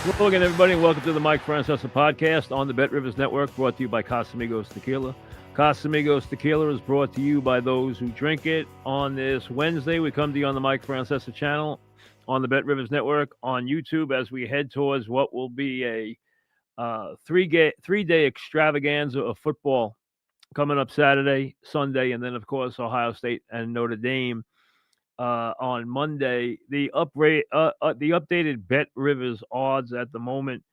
Hello again, everybody, and welcome to the Mike Francesa podcast on the Bet Rivers Network, brought to you by Casamigos Tequila. Casamigos Tequila is brought to you by those who drink it. On this Wednesday, we come to you on the Mike Francesa channel, on the Bet Rivers Network, on YouTube, as we head towards what will be a three-day extravaganza of football coming up Saturday, Sunday, and then, of course, Ohio State and Notre Dame on Monday. The updated Bet Rivers odds at the moment.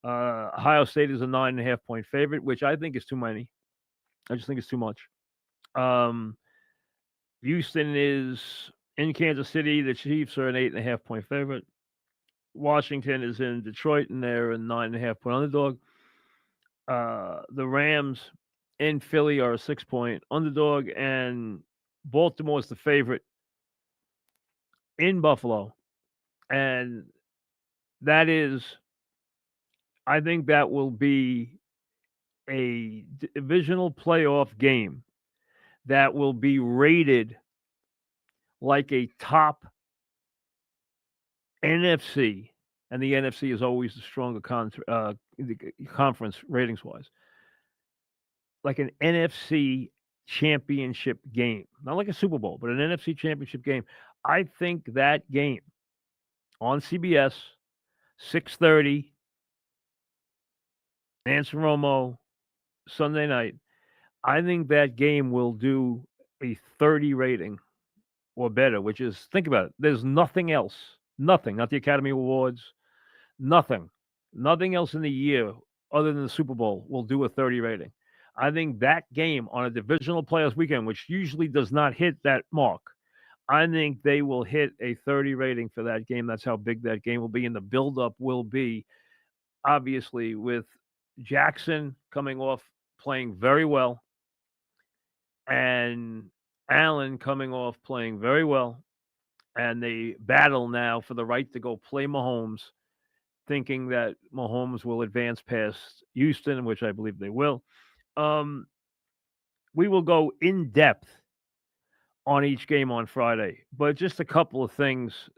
Ohio State is a 9.5 point favorite, which I think is too many. I just think it's too much. Houston is in Kansas City. The Chiefs are an 8.5 point favorite. Washington is in Detroit, and they're a 9.5 point underdog. The Rams in Philly are a 6 point underdog, and Baltimore is the favorite in Buffalo. And that is, I think that will be a divisional playoff game that will be rated like a top NFC, and the NFC is always the stronger conference ratings wise, like an NFC championship game, not like a Super Bowl, but an NFC championship game. I think that game on CBS, 6:30, Nance Romo, Sunday night. I think that game will do a 30 rating or better, which is, think about it. There's nothing else, nothing, not the Academy Awards, nothing else in the year other than the Super Bowl will do a 30 rating. I think that game on a divisional playoffs weekend, which usually does not hit that mark, I think they will hit a 30 rating for that game. That's how big that game will be. And the buildup will be, obviously, with Jackson coming off playing very well and Allen coming off playing very well. And they battle now for the right to go play Mahomes, thinking that Mahomes will advance past Houston, which I believe they will. We will go in depth on each game on Friday, but just a couple of things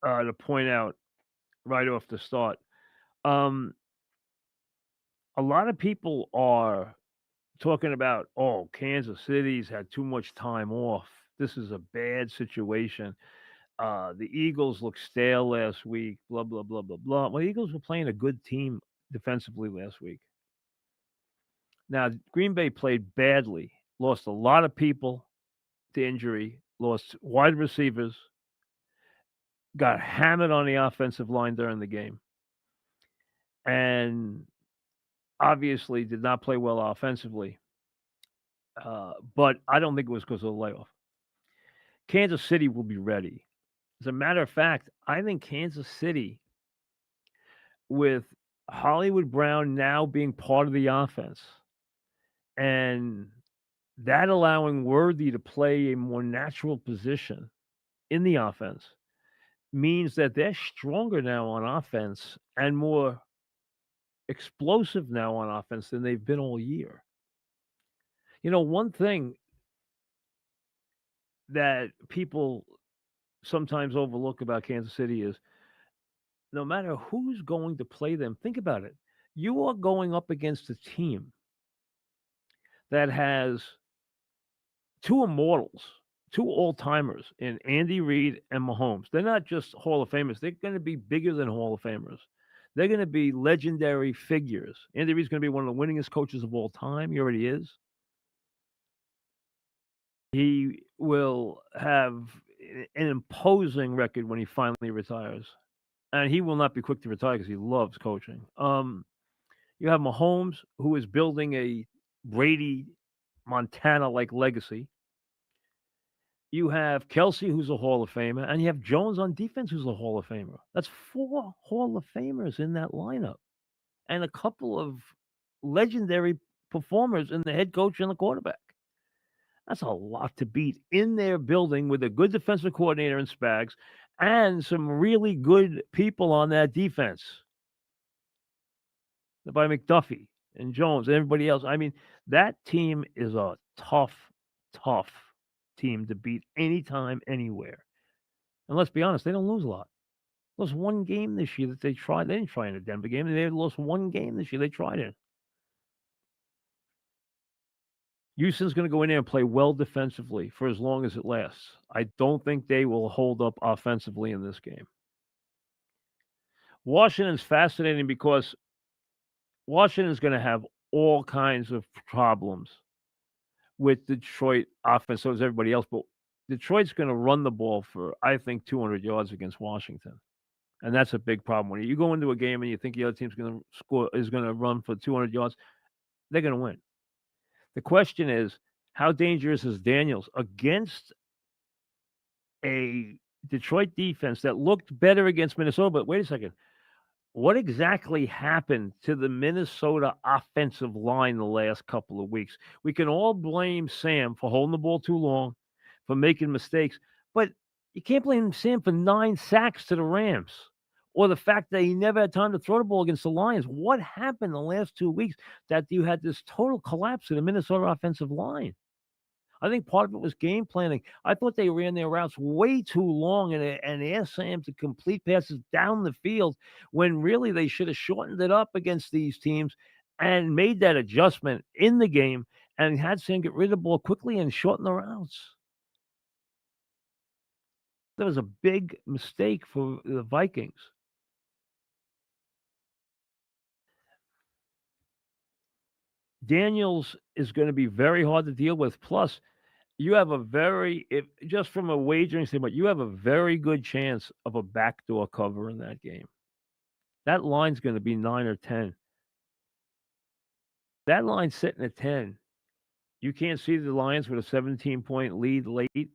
to point out right off the start. A lot of people are talking about, oh, Kansas City's had too much time off. This is a bad situation. The Eagles look stale last week, blah, blah, blah, blah, blah. Well, the Eagles were playing a good team defensively last week. Now, Green Bay played badly, lost a lot of people to injury, lost wide receivers, got hammered on the offensive line during the game, and obviously did not play well offensively. But I don't think it was because of the layoff. Kansas City will be ready. As a matter of fact, I think Kansas City, with Hollywood Brown now being part of the offense and that allowing Worthy to play a more natural position in the offense, means that they're stronger now on offense and more explosive now on offense than they've been all year. You know, one thing that people sometimes overlook about Kansas City is no matter who's going to play them, think about it. You are going up against a team that has two immortals, two all-timers in Andy Reid and Mahomes. They're not just Hall of Famers. They're going to be bigger than Hall of Famers. They're going to be legendary figures. Andy Reid's going to be one of the winningest coaches of all time. He already is. He will have an imposing record when he finally retires. And he will not be quick to retire because he loves coaching. You have Mahomes, who is building a Brady, Montana-like legacy. You have Kelsey, who's a Hall of Famer, and you have Jones on defense, who's a Hall of Famer. That's 4 Hall of Famers in that lineup, and a couple of legendary performers in the head coach and the quarterback. That's a lot to beat in their building with a good defensive coordinator in Spags and some really good people on that defense by McDuffie and Jones and everybody else. I mean, that team is a tough team to beat anytime, anywhere. And let's be honest, they don't lose a lot. Lost one game this year that they tried. They didn't try in a Denver game. They lost one game this year they tried in. Houston's going to go in there and play well defensively for as long as it lasts. I don't think they will hold up offensively in this game. Washington's fascinating because Washington's going to have all kinds of problems with Detroit offense. So is everybody else, but Detroit's going to run the ball for, I think, 200 yards against Washington. And that's a big problem. When you go into a game and you think the other team's going to score, is going to run for 200 yards, they're going to win. The question is, how dangerous is Daniels against a Detroit defense that looked better against Minnesota? But wait a second. What exactly happened to the Minnesota offensive line the last couple of weeks? We can all blame Sam for holding the ball too long, for making mistakes, but you can't blame Sam for 9 sacks to the Rams or the fact that he never had time to throw the ball against the Lions. What happened the last 2 weeks that you had this total collapse of the Minnesota offensive line? I think part of it was game planning. I thought they ran their routes way too long and asked Sam to complete passes down the field when really they should have shortened it up against these teams and made that adjustment in the game and had Sam get rid of the ball quickly and shorten the routes. That was a big mistake for the Vikings. Daniels is going to be very hard to deal with. Plus, you have a very, if just from a wagering standpoint, you have a very good chance of a backdoor cover in that game. That line's going to be 9 or 10. That line's sitting at 10. You can't see the Lions with a 17-point lead late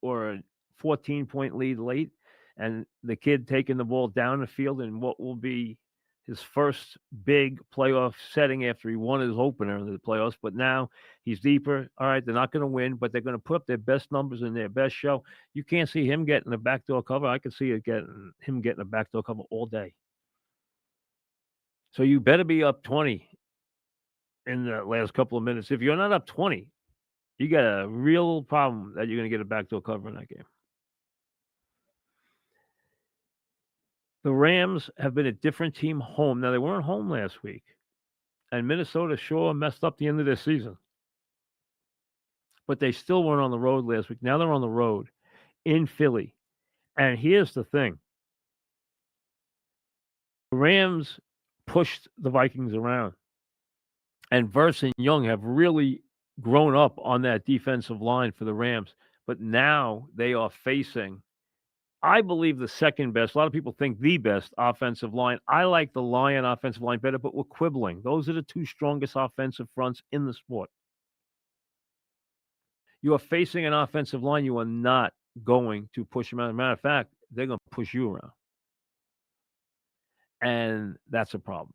or a 14-point lead late, and the kid taking the ball down the field in what will be his first big playoff setting after he won his opener in the playoffs. But now he's deeper. All right, they're not going to win, but they're going to put up their best numbers in their best show. You can't see him getting a backdoor cover. I can see him getting a backdoor cover all day. So you better be up 20 in the last couple of minutes. If you're not up 20, you got a real problem that you're going to get a backdoor cover in that game. The Rams have been a different team home. Now, they weren't home last week, and Minnesota sure messed up the end of their season. But they still weren't on the road last week. Now they're on the road in Philly. And here's the thing. The Rams pushed the Vikings around. And Verse and Young have really grown up on that defensive line for the Rams. But now they are facing, I believe, the second best. A lot of people think the best offensive line. I like the Lion offensive line better, but we're quibbling. Those are the two strongest offensive fronts in the sport. You are facing an offensive line you are not going to push them out. As a matter of fact, they're going to push you around. And that's a problem.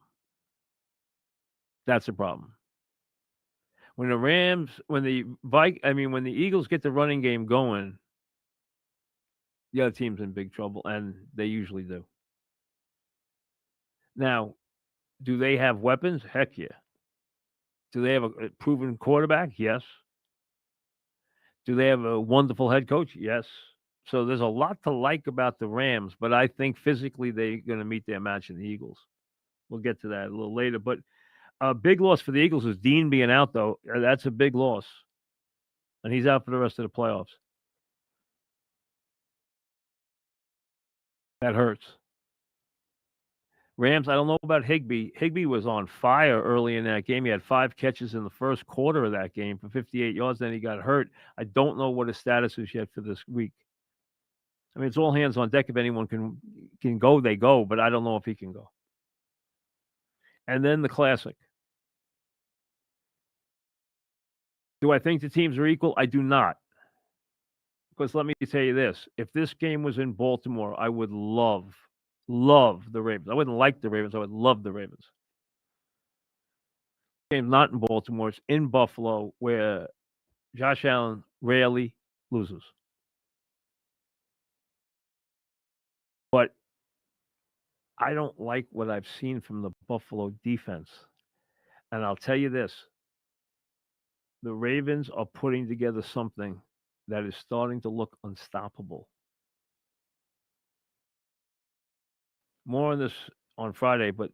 That's a problem. When the Eagles get the running game going, the other team's in big trouble, and they usually do. Now, do they have weapons? Heck yeah. Do they have a proven quarterback? Yes. Do they have a wonderful head coach? Yes. So there's a lot to like about the Rams, but I think physically they're going to meet their match in the Eagles. We'll get to that a little later. But a big loss for the Eagles is Dean being out, though. That's a big loss. And he's out for the rest of the playoffs. That hurts. Rams, I don't know about Higbee. Higbee was on fire early in that game. He had 5 catches in the first quarter of that game for 58 yards. Then he got hurt. I don't know what his status is yet for this week. I mean, it's all hands on deck. If anyone can go, they go. But I don't know if he can go. And then the classic. Do I think the teams are equal? I do not. Because let me tell you this. If this game was in Baltimore, I would love the Ravens. I wouldn't like the Ravens. I would love the Ravens. Game's not in Baltimore. It's in Buffalo, where Josh Allen rarely loses. But I don't like what I've seen from the Buffalo defense. And I'll tell you this. The Ravens are putting together something that is starting to look unstoppable. More on this on Friday, but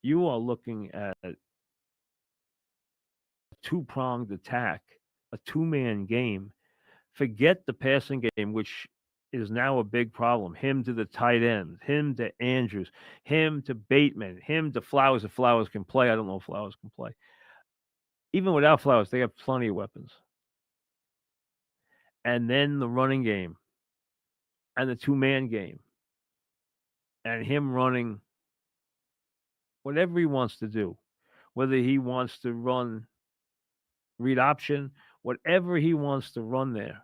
you are looking at a two-pronged attack, a two-man game. Forget the passing game, which is now a big problem. Him to the tight end, him to Andrews, him to Bateman, him to Flowers. If Flowers can play, I don't know if Flowers can play. Even without Flowers, they have plenty of weapons. And then the running game and the two-man game and him running whatever he wants to do, whether he wants to run read option, whatever he wants to run there.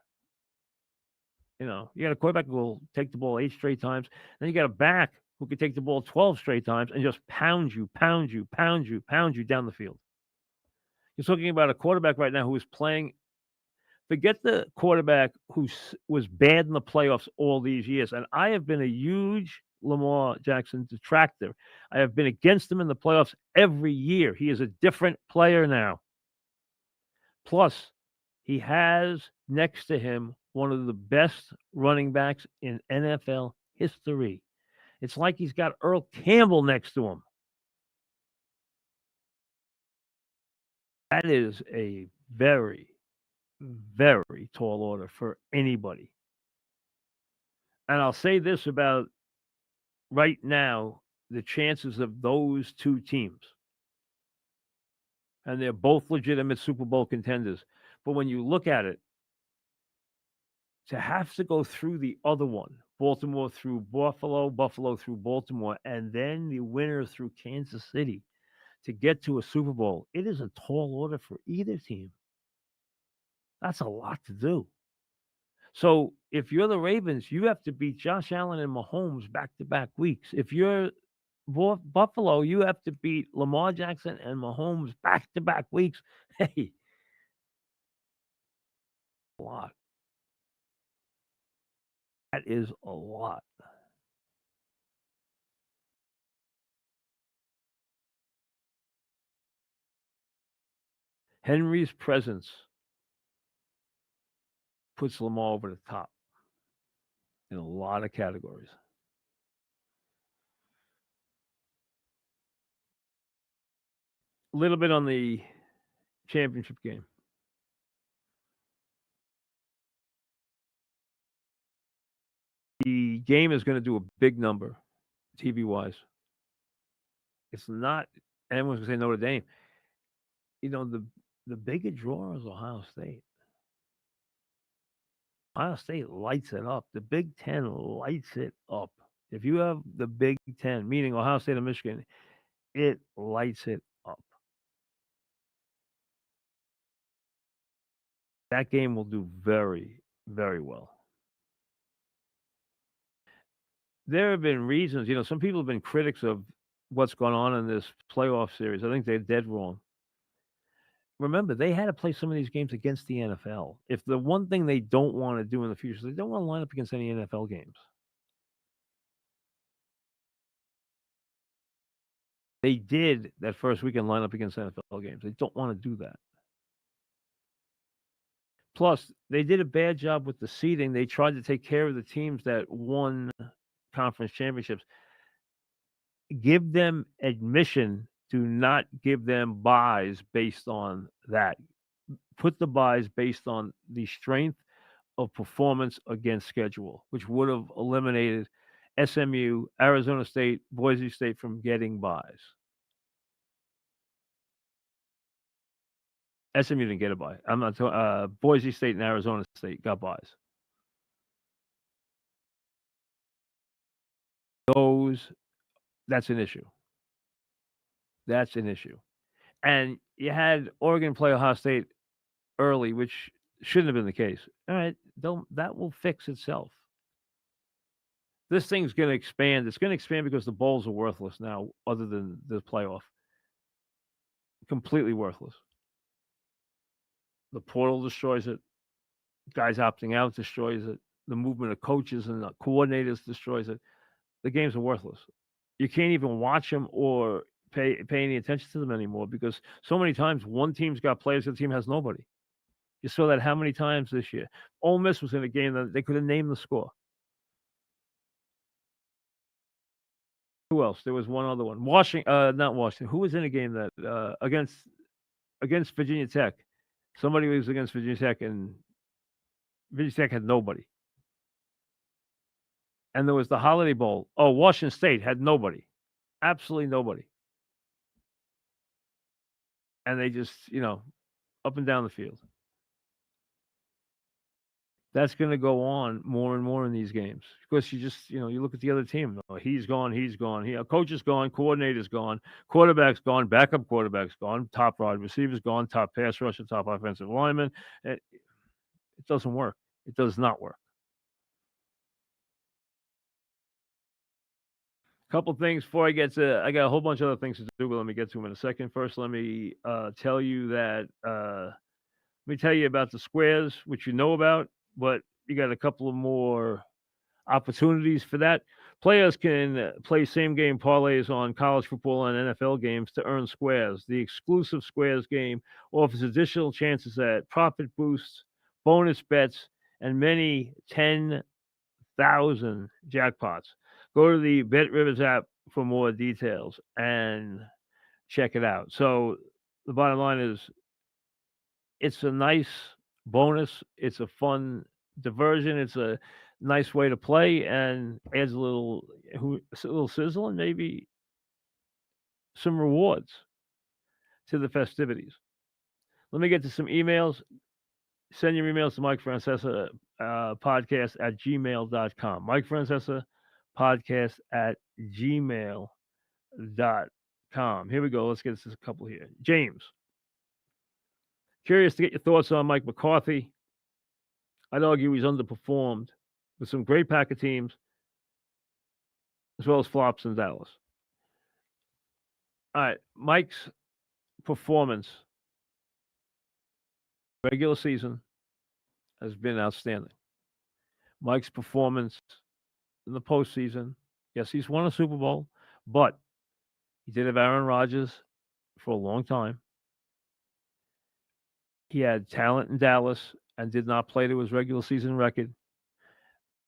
You got a quarterback who will take the ball 8 straight times. Then you got a back who could take the ball 12 straight times and just pound you, pound you, pound you, pound you down the field. You're talking about a quarterback right now who is playing. Forget the quarterback who was bad in the playoffs all these years. And I have been a huge Lamar Jackson detractor. I have been against him in the playoffs every year. He is a different player now. Plus, he has next to him one of the best running backs in NFL history. It's like he's got Earl Campbell next to him. That is a very, very tall order for anybody. And I'll say this about right now the chances of those two teams, and they're both legitimate Super Bowl contenders. But when you look at it, to have to go through the other one, Baltimore through Buffalo, Buffalo through Baltimore, and then the winner through Kansas City to get to a Super Bowl, it is a tall order for either team. That's a lot to do. So if you're the Ravens, you have to beat Josh Allen and Mahomes back to back weeks. If you're Buffalo, you have to beat Lamar Jackson and Mahomes back to back weeks. Hey, a lot. That is a lot. Henry's presence puts Lamar over the top in a lot of categories. A little bit on the championship game. The game is going to do a big number, TV wise. It's not. Everyone's going to say Notre Dame. The bigger draw is Ohio State. Ohio State lights it up. The Big Ten lights it up. If you have the Big Ten, meaning Ohio State and Michigan, it lights it up. That game will do very, very well. There have been reasons, some people have been critics of what's going on in this playoff series. I think they're dead wrong. Remember, they had to play some of these games against the NFL. If the one thing they don't want to do in the future is they don't want to line up against any NFL games. They did that first weekend line up against NFL games. They don't want to do that. Plus, they did a bad job with the seeding. They tried to take care of the teams that won conference championships. Give them admission. Do not give them buys based on that. Put the buys based on the strength of performance against schedule, which would have eliminated SMU, Arizona State, Boise State from getting buys. SMU didn't get a buy. I'm not talking. Boise State and Arizona State got buys. That's an issue. That's an issue. And you had Oregon play Ohio State early, which shouldn't have been the case. All right, that will fix itself. This thing's going to expand. It's going to expand because the bowls are worthless now, other than the playoff. Completely worthless. The portal destroys it. Guys opting out destroys it. The movement of coaches and the coordinators destroys it. The games are worthless. You can't even watch them or pay any attention to them anymore because so many times one team's got players, the other team has nobody. You saw that how many times this year? Ole Miss was in a game that they could have named the score. Who else? There was one other one. Not Washington. Who was in a game that against Virginia Tech? Somebody was against Virginia Tech, and Virginia Tech had nobody. And there was the Holiday Bowl. Oh, Washington State had nobody, absolutely nobody, and they just up and down the field. That's going to go on more and more in these games because you look at the other team. Oh, he's gone. Coach is gone. Coordinator's gone. Quarterback's gone. Backup quarterback's gone. Top wide receiver's gone. Top pass rusher. Top offensive lineman. It doesn't work. It does not work. Couple things before I get to. I got a whole bunch of other things to do, but let me get to them in a second. First, let me tell you that. Let me tell you about the squares, which you know about, but you got a couple of more opportunities for that. Players can play same game parlays on college football and NFL games to earn squares. The exclusive squares game offers additional chances at profit boosts, bonus bets, and many 10,000 jackpots. Go to the Bet Rivers app for more details and check it out. So the bottom line is it's a nice bonus. It's a fun diversion. It's a nice way to play and adds a little sizzle and maybe some rewards to the festivities. Let me get to some emails. Send your emails to Mike Francesa podcast at gmail.com. Mike Francesa podcast at gmail.com. Here we go. Let's get to a couple here. James. Curious to get your thoughts on Mike McCarthy. I'd argue he's underperformed with some great Packer teams, as well as flops in Dallas. All right, Mike's performance, regular season, has been outstanding. Mike's performance in the postseason, yes, he's won a Super Bowl, but he did have Aaron Rodgers for a long time. He had talent in Dallas and did not play to his regular season record.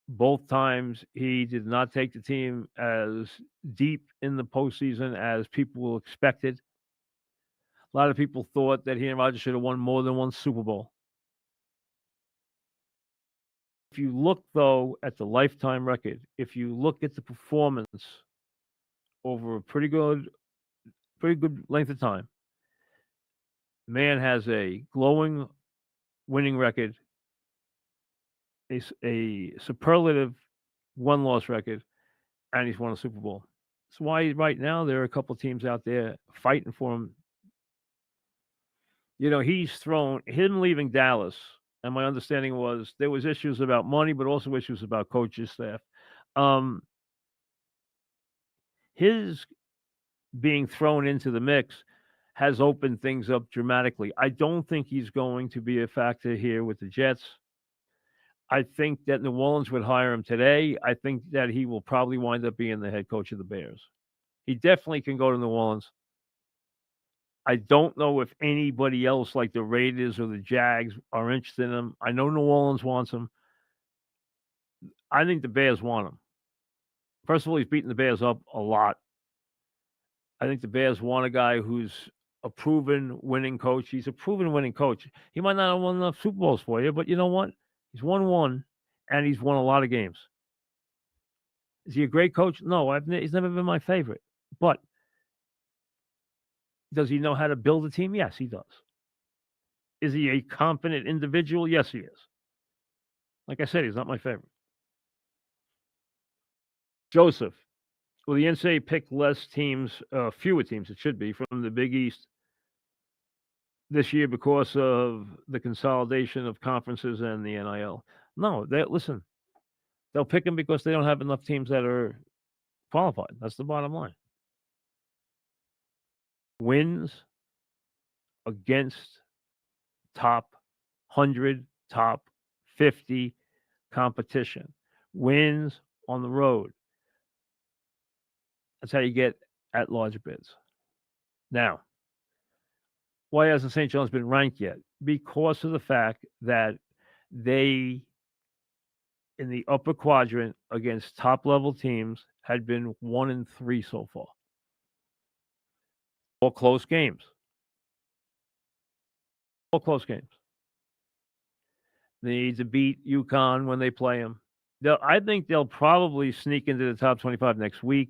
Both times he did not take the team as deep in the postseason as people expected. A lot of people thought that he and Rodgers should have won more than one Super Bowl. If you look, though, at the lifetime record, if you look at the performance over a pretty good length of time, the man has a glowing winning record, a superlative one-loss record, and he's won a Super Bowl. That's why right now there are a couple teams out there fighting for him. He's thrown him leaving Dallas, and my understanding was there was issues about money, but also issues about coaches, staff. His being thrown into the mix has opened things up dramatically. I don't think he's going to be a factor here with the Jets. I think that New Orleans would hire him today. I think that he will probably wind up being the head coach of the Bears. He definitely can go to New Orleans. I don't know if anybody else like the Raiders or the Jags are interested in him. I know New Orleans wants him. I think the Bears want him. First of all, he's beaten the Bears up a lot. I think the Bears want a guy who's a proven winning coach. He's a proven winning coach. He might not have won enough Super Bowls for you, but you know what? He's won one, and he's won a lot of games. Is he a great coach? No, he's never been my favorite. But does he know how to build a team? Yes, he does. Is he a competent individual? Yes, he is. Like I said, he's not my favorite. Joseph, will the NCAA pick less teams, fewer teams, it should be, from the Big East this year because of the consolidation of conferences and the NIL? No, listen, they'll pick them because they don't have enough teams that are qualified. That's the bottom line. Wins against top 100, top 50 competition. Wins on the road. That's how you get at large bids. Now, why hasn't St. John's been ranked yet? Because of the fact that they in the upper quadrant against top level teams had been 1-3 so far. All close games. All close games. They need to beat UConn when they play them. I think they'll probably sneak into the top 25 next week.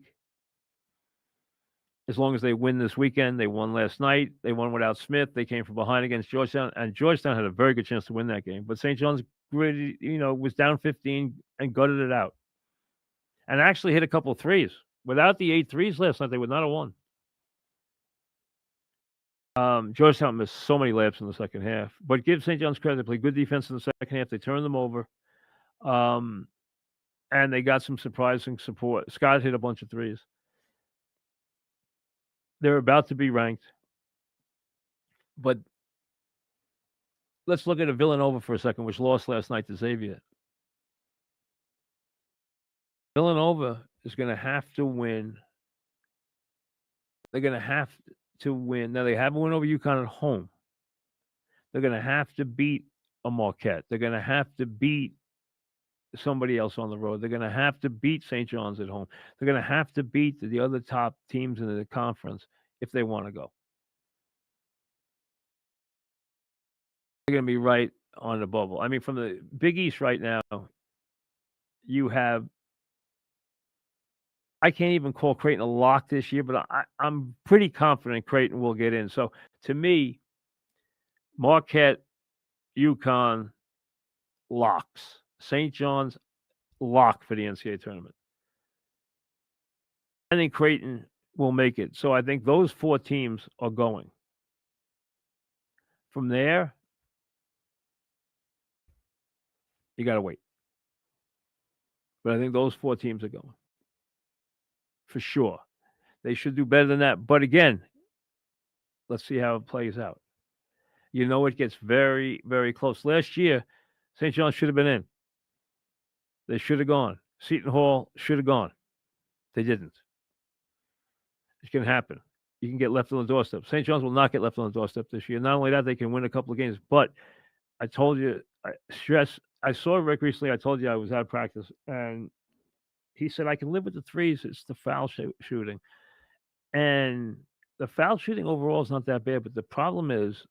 As long as they win this weekend. They won last night. They won without Smith. They came from behind against Georgetown, and Georgetown had a very good chance to win that game. But St. John's really, was down 15 and gutted it out. And actually hit a couple of threes. Without the 8 threes last night, they would not have won. Georgetown missed so many layups in the second half. But give St. John's credit. They played good defense in the second half. They turned them over. And they got some surprising support. Scott hit a bunch of threes. They're about to be ranked. But let's look at Villanova for a second, which lost last night to Xavier. Villanova is going to have to win. They're going to have to win. Now, they have a win over UConn at home. They're going to have to beat a Marquette. They're going to have to beat somebody else on the road. They're going to have to beat St. John's at home. They're going to have to beat the other top teams in the conference if they want to go. They're going to be right on the bubble. I mean, from the Big East right now, you have, I can't even call Creighton a lock this year, but I'm pretty confident Creighton will get in. So to me, Marquette, UConn, locks. St. John's, lock for the NCAA tournament. I think Creighton will make it. So I think those 4 teams are going. From there, you got to wait. But I think those 4 teams are going. For sure. They should do better than that. But again, let's see how it plays out. It gets very, very close. Last year, St. John's should have been in. They should have gone. Seton Hall should have gone. They didn't. It can happen. You can get left on the doorstep. St. John's will not get left on the doorstep this year. Not only that, they can win a couple of games. But I told you, I saw Rick recently. I told you I was at practice, and he said, I can live with the threes. It's the foul shooting. And the foul shooting overall is not that bad. But the problem is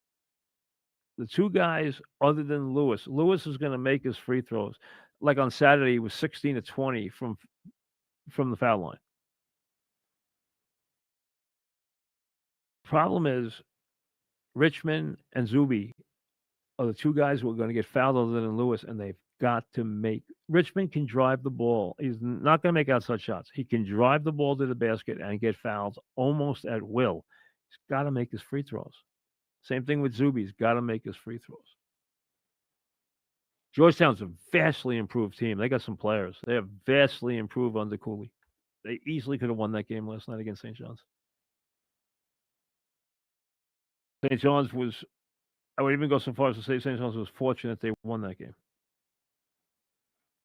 the 2 guys other than Lewis is going to make his free throws. Like on Saturday, he was 16 to 20 from the foul line. Problem is Richmond and Zuby are the 2 guys who are going to get fouled other than Lewis, and they've got to make. Richmond can drive the ball. He's not going to make outside shots. He can drive the ball to the basket and get fouled almost at will. He's got to make his free throws. Same thing with Zuby. He's got to make his free throws. Georgetown's a vastly improved team. They got some players. They have vastly improved under Cooley. They easily could have won that game last night against St. John's. St. John's was, I would even go so far as to say St. John's was fortunate they won that game.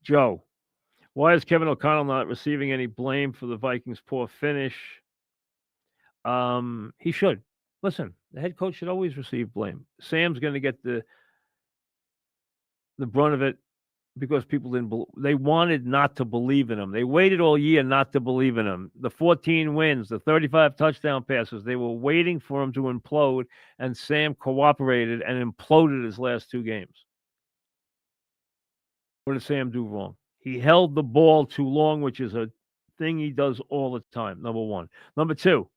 Joe, why is Kevin O'Connell not receiving any blame for the Vikings' poor finish? He should. Listen, the head coach should always receive blame. Sam's going to get the brunt of it because people they wanted not to believe in him. They waited all year not to believe in him. The 14 wins, the 35 touchdown passes, they were waiting for him to implode, and Sam cooperated and imploded his last 2 games. What did Sam do wrong? He held the ball too long, which is a thing he does all the time, number 1. Number 2,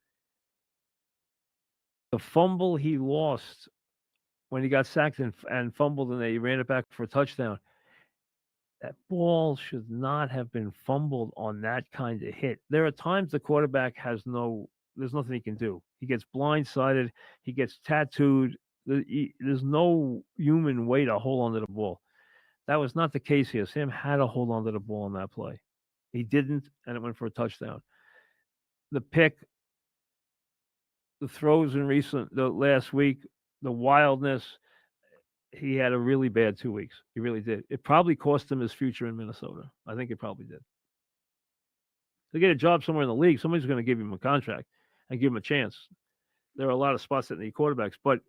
the fumble he lost when he got sacked and fumbled and they ran it back for a touchdown, that ball should not have been fumbled on that kind of hit. There are times the quarterback there's nothing he can do. He gets blindsided. He gets tattooed. There's no human way to hold onto the ball. That was not the case here. Sam had to hold onto the ball on that play. He didn't, and it went for a touchdown. The pick, the throws the last week, the wildness, he had a really bad 2 weeks. He really did. It probably cost him his future in Minnesota. I think it probably did. To get a job somewhere in the league, somebody's going to give him a contract and give him a chance. There are a lot of spots that need quarterbacks, but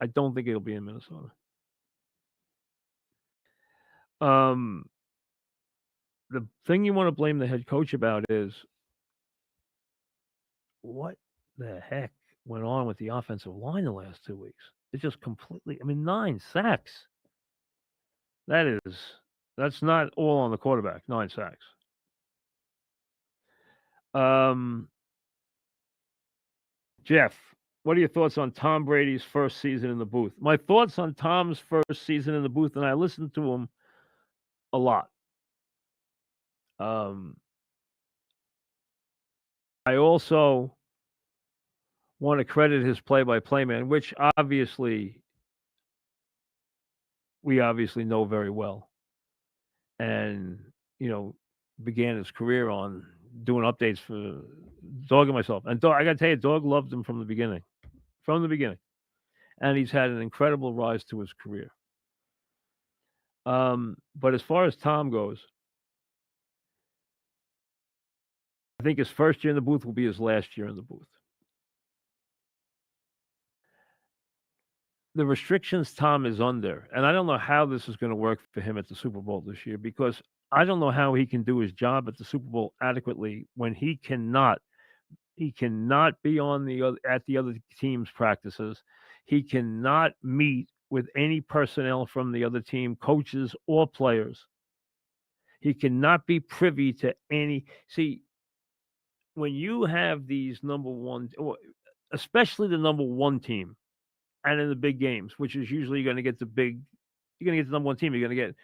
I don't think it'll be in Minnesota. the thing you want to blame the head coach about is what the heck went on with the offensive line the last 2 weeks. It's just completely. I mean, 9 sacks. That is. That's not all on the quarterback. 9 sacks. Um, Jeff, what are your thoughts on Tom Brady's first season in the booth? My thoughts on Tom's first season in the booth, and I listened to him a lot. I also want to credit his play-by-play man, which we obviously know very well, and began his career on doing updates for Dog and myself. And Dog, I got to tell you, Dog loved him from the beginning, and he's had an incredible rise to his career. But as far as Tom goes, I think his first year in the booth will be his last year in the booth. The restrictions Tom is under, and I don't know how this is going to work for him at the Super Bowl this year, because I don't know how he can do his job at the Super Bowl adequately when he cannot be on at the other team's practices. He cannot meet with any personnel from the other team, coaches or players. He cannot be privy to any. See, when you have these number one, especially the number one team, and in the big games, which is usually you're going to get the number one team. You're going to get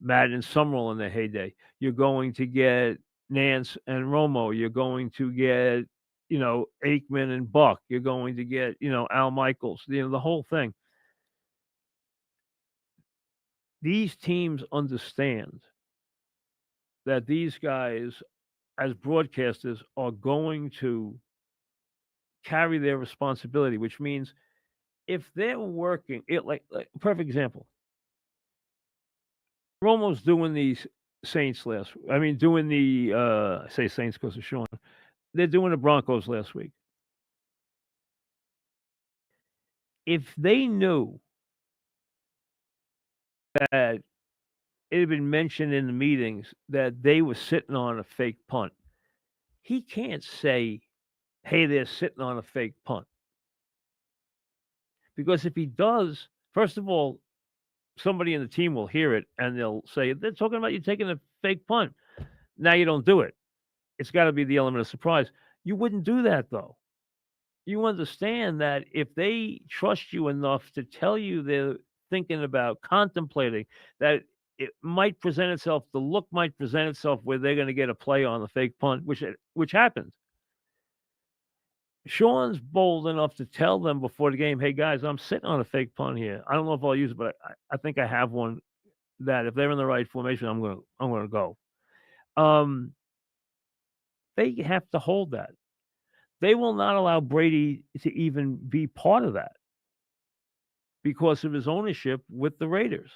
Madden and Summerall in their heyday. You're going to get Nance and Romo. You're going to get, Aikman and Buck. You're going to get, Al Michaels, the whole thing. These teams understand that these guys, as broadcasters, are going to carry their responsibility, which means if they're working, like perfect example, Romo's doing these Saints doing the I say Saints because of Sean. They're doing the Broncos last week. If they knew that it had been mentioned in the meetings that they were sitting on a fake punt, he can't say, "Hey, they're sitting on a fake punt," because if he does, first of all, somebody in the team will hear it and they'll say, "They're talking about you taking a fake punt." Now you don't do it. It's got to be the element of surprise. You wouldn't do that, though. You understand that if they trust you enough to tell you they're thinking about contemplating, that it might present itself, the look might present itself where they're going to get a play on the fake punt, which happened. Sean's bold enough to tell them before the game, "Hey guys, I'm sitting on a fake punt here. I don't know if I'll use it, but I think I have one that if they're in the right formation, I'm gonna go." They have to hold that. They will not allow Brady to even be part of that because of his ownership with the Raiders.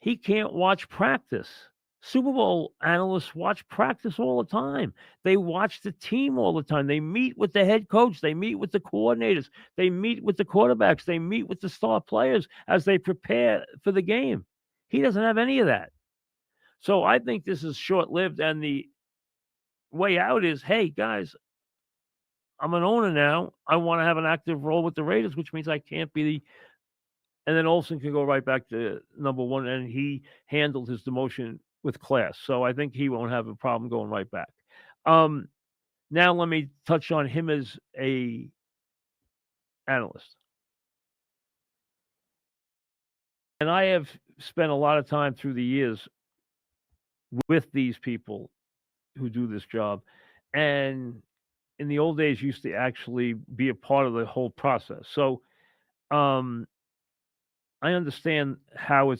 He can't watch practice. Super Bowl analysts watch practice all the time. They watch the team all the time. They meet with the head coach. They meet with the coordinators. They meet with the quarterbacks. They meet with the star players as they prepare for the game. He doesn't have any of that. So I think this is short-lived, and the way out is, "Hey, guys, I'm an owner now. I want to have an active role with the Raiders, which means I can't be and then Olsen can go right back to number one, and he handled his demotion with class. So I think he won't have a problem going right back. Now let me touch on him as a analyst. And I have spent a lot of time through the years with these people who do this job. And in the old days, used to actually be a part of the whole process. So I understand how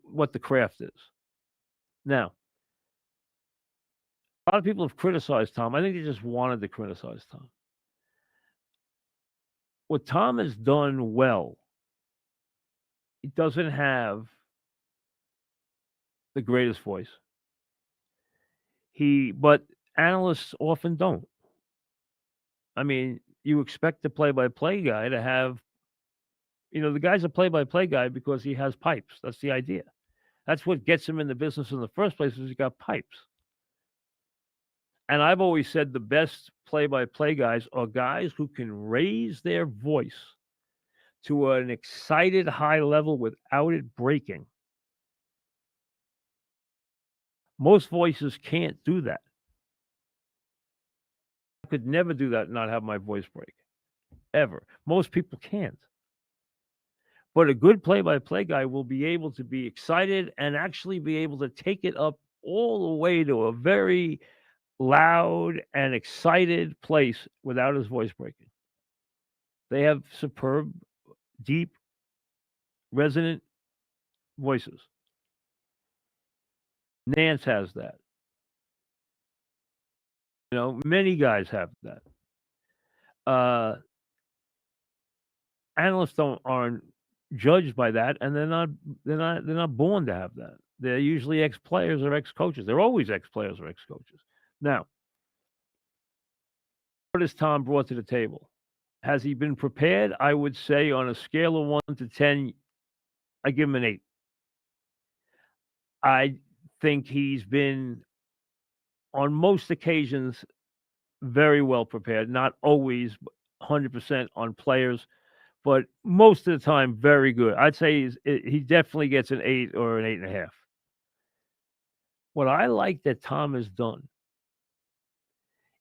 what the craft is. Now, a lot of people have criticized Tom. I think they just wanted to criticize Tom. What Tom has done well, he doesn't have the greatest voice. But analysts often don't. I mean, you expect the play-by-play guy to have, the guy's a play-by-play guy because he has pipes. That's the idea. That's what gets him in the business in the first place, is he got pipes. And I've always said the best play-by-play guys are guys who can raise their voice to an excited high level without it breaking. Most voices can't do that. I could never do that and not have my voice break, ever. Most people can't. But a good play-by-play guy will be able to be excited and actually be able to take it up all the way to a very loud and excited place without his voice breaking. They have superb, deep, resonant voices. Nance has that. Many guys have that. Analysts aren't judged by that, and they're not born to have that. They're usually ex-players or ex-coaches. They're always ex-players or ex-coaches. Now, what has Tom brought to the table? Has he been prepared? I would say on a scale of 1 to 10, I give him an 8. I think he's been, on most occasions, very well prepared. Not always 100% on players, but most of the time, very good. I'd say he definitely gets an 8 or an 8.5. What I like that Tom has done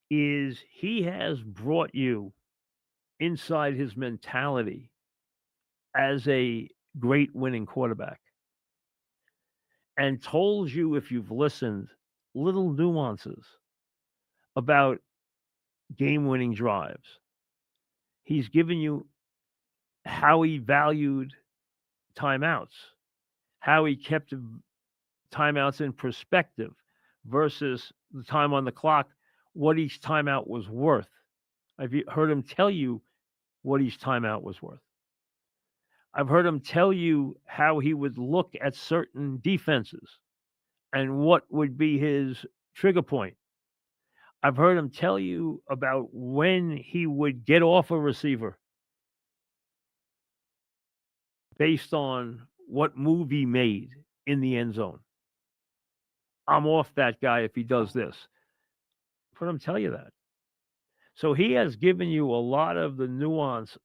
is he has brought you inside his mentality as a great winning quarterback and told you, if you've listened, little nuances about game-winning drives. He's given you how he valued timeouts, how he kept timeouts in perspective versus the time on the clock, what each timeout was worth. I've heard him tell you what each timeout was worth. I've heard him tell you how he would look at certain defenses and what would be his trigger point. I've heard him tell you about when he would get off a receiver based on what move he made in the end zone. I'm off that guy if he does this. I've heard him tell you that. So he has given you a lot of the nuance.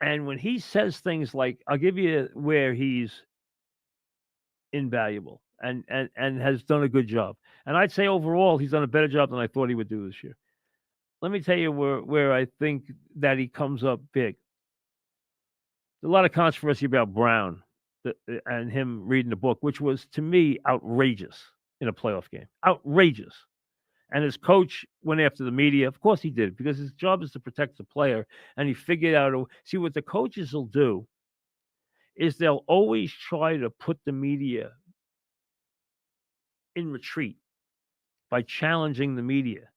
And when he says things like, I'll give you where he's invaluable and has done a good job. And I'd say overall, he's done a better job than I thought he would do this year. Let me tell you where I think that he comes up big. There's a lot of controversy about Brown and him reading the book, which was, to me, outrageous in a playoff game. Outrageous. And his coach went after the media. Of course he did, because his job is to protect the player. And he figured out, see, what the coaches will do is they'll always try to put the media in retreat by challenging the media.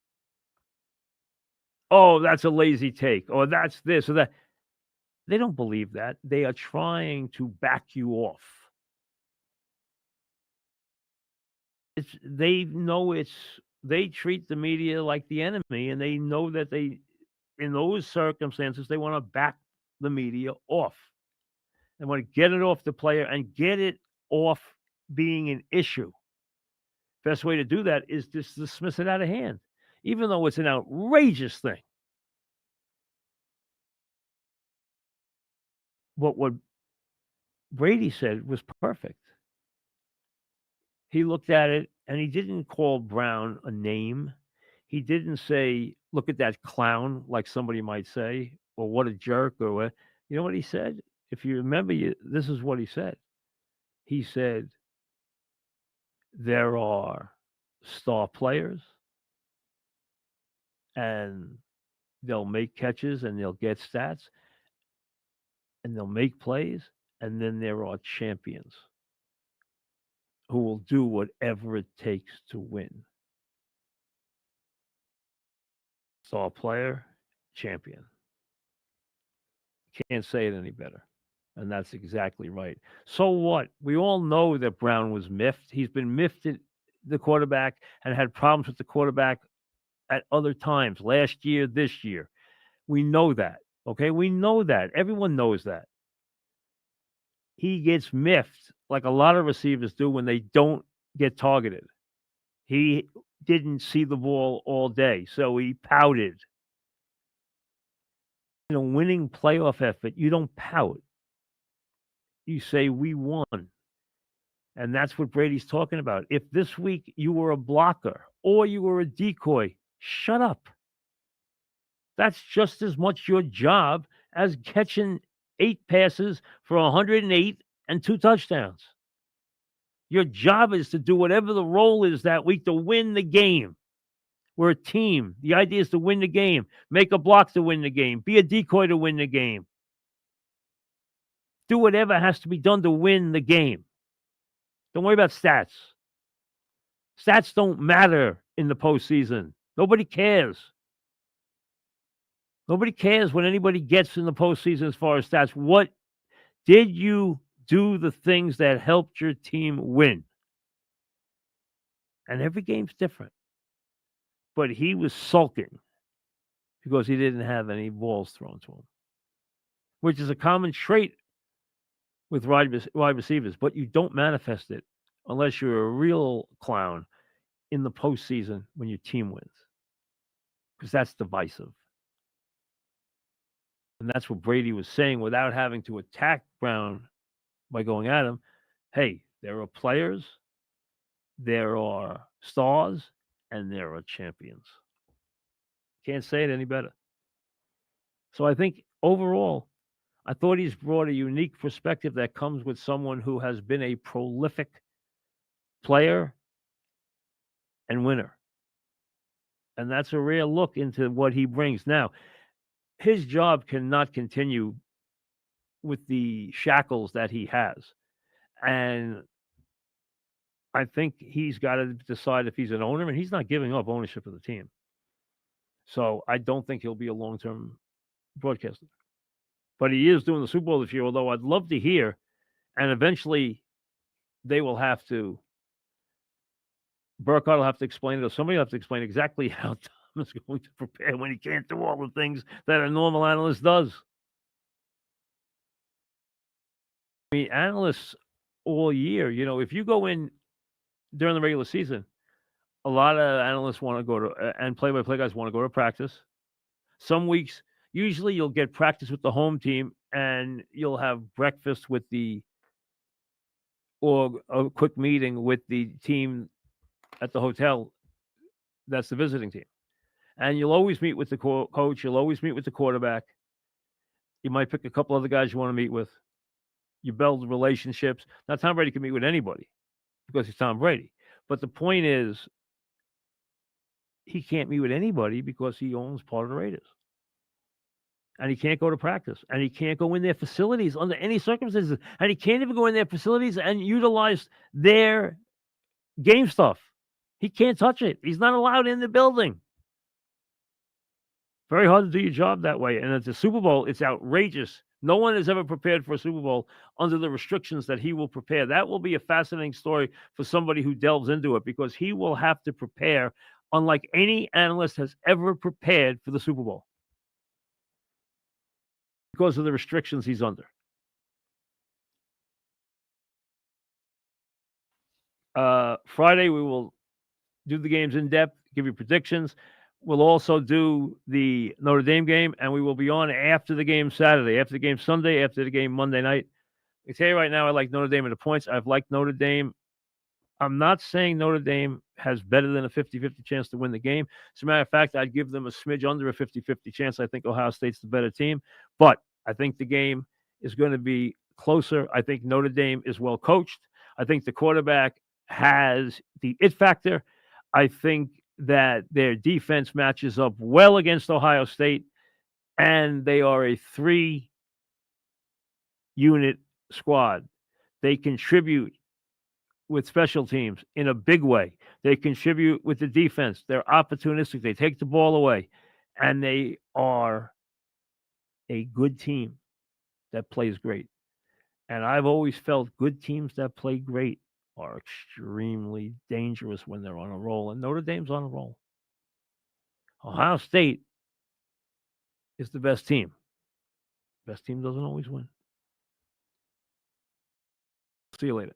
Oh, that's a lazy take, or that's this or that. They don't believe that. They are trying to back you off. They treat the media like the enemy, and they know that in those circumstances, they want to back the media off. They want to get it off the player and get it off being an issue. Best way to do that is just dismiss it out of hand, even though it's an outrageous thing. But what Brady said was perfect. He looked at it and he didn't call Brown a name. He didn't say, look at that clown, like somebody might say, or what a jerk, or what. You know what he said? If you remember, this is what he said. He said, there are star players and they'll make catches and they'll get stats and they'll make plays. And then there are champions who will do whatever it takes to win. Star player, champion. Can't say it any better. And that's exactly right. So what? We all know that Brown was miffed. He's been miffed at the quarterback and had problems with the quarterback at other times, last year, this year. We know that. Okay? We know that. Everyone knows that. He gets miffed like a lot of receivers do when they don't get targeted. He didn't see the ball all day, so he pouted. In a winning playoff effort, you don't pout. You say, "We won." And that's what Brady's talking about. If this week you were a blocker or you were a decoy, shut up. That's just as much your job as catching 8 passes for 108 and 2 touchdowns. Your job is to do whatever the role is that week to win the game. We're a team. The idea is to win the game. Make a block to win the game. Be a decoy to win the game. Do whatever has to be done to win the game. Don't worry about stats. Stats don't matter in the postseason. Nobody cares. Nobody cares what anybody gets in the postseason as far as stats. What did you do the things that helped your team win? And every game's different. But he was sulking because he didn't have any balls thrown to him, which is a common trait with wide receivers. But you don't manifest it unless you're a real clown in the postseason when your team wins, because that's divisive. And that's what Brady was saying without having to attack Brown by going at him. Hey, there are players, there are stars, and there are champions. Can't say it any better. So I think overall, I thought he's brought a unique perspective that comes with someone who has been a prolific player and winner. And that's a rare look into what he brings. Now, his job cannot continue with the shackles that he has. And I think he's got to decide if he's an owner, and he's not giving up ownership of the team. So I don't think he'll be a long-term broadcaster. But he is doing the Super Bowl this year, although I'd love to hear, and eventually they will have to, Burkhardt will have to explain it, or somebody will have to explain exactly how Tom is going to prepare when he can't do all the things that a normal analyst does. I mean, analysts all year, if you go in during the regular season, a lot of analysts want to go to, and play-by-play guys want to go to practice. Some weeks, usually you'll get practice with the home team, and you'll have breakfast or a quick meeting with the team at the hotel that's the visiting team. And you'll always meet with the coach. You'll always meet with the quarterback. You might pick a couple other guys you want to meet with. You build relationships. Now, Tom Brady can meet with anybody because he's Tom Brady. But the point is, he can't meet with anybody because he owns part of the Raiders. And he can't go to practice. And he can't go in their facilities under any circumstances. And he can't even go in their facilities and utilize their game stuff. He can't touch it. He's not allowed in the building. Very hard to do your job that way. And at the Super Bowl, it's outrageous. No one has ever prepared for a Super Bowl under the restrictions that he will prepare. That will be a fascinating story for somebody who delves into it, because he will have to prepare unlike any analyst has ever prepared for the Super Bowl because of the restrictions he's under. Friday, we will do the games in depth, give you predictions. We'll also do the Notre Dame game, and we will be on after the game Saturday, after the game Sunday, after the game Monday night. I tell you right now, I like Notre Dame in the points. I've liked Notre Dame. I'm not saying Notre Dame has better than a 50-50 chance to win the game. As a matter of fact, I'd give them a smidge under a 50-50 chance. I think Ohio State's the better team, but I think the game is going to be closer. I think Notre Dame is well coached. I think the quarterback has the it factor. I think that their defense matches up well against Ohio State, and they are a 3-unit squad. They contribute with special teams in a big way. They contribute with the defense. They're opportunistic. They take the ball away, and they are a good team that plays great. And I've always felt good teams that play great are extremely dangerous when they're on a roll, and Notre Dame's on a roll. Ohio State is the best team. Best team doesn't always win. See you later.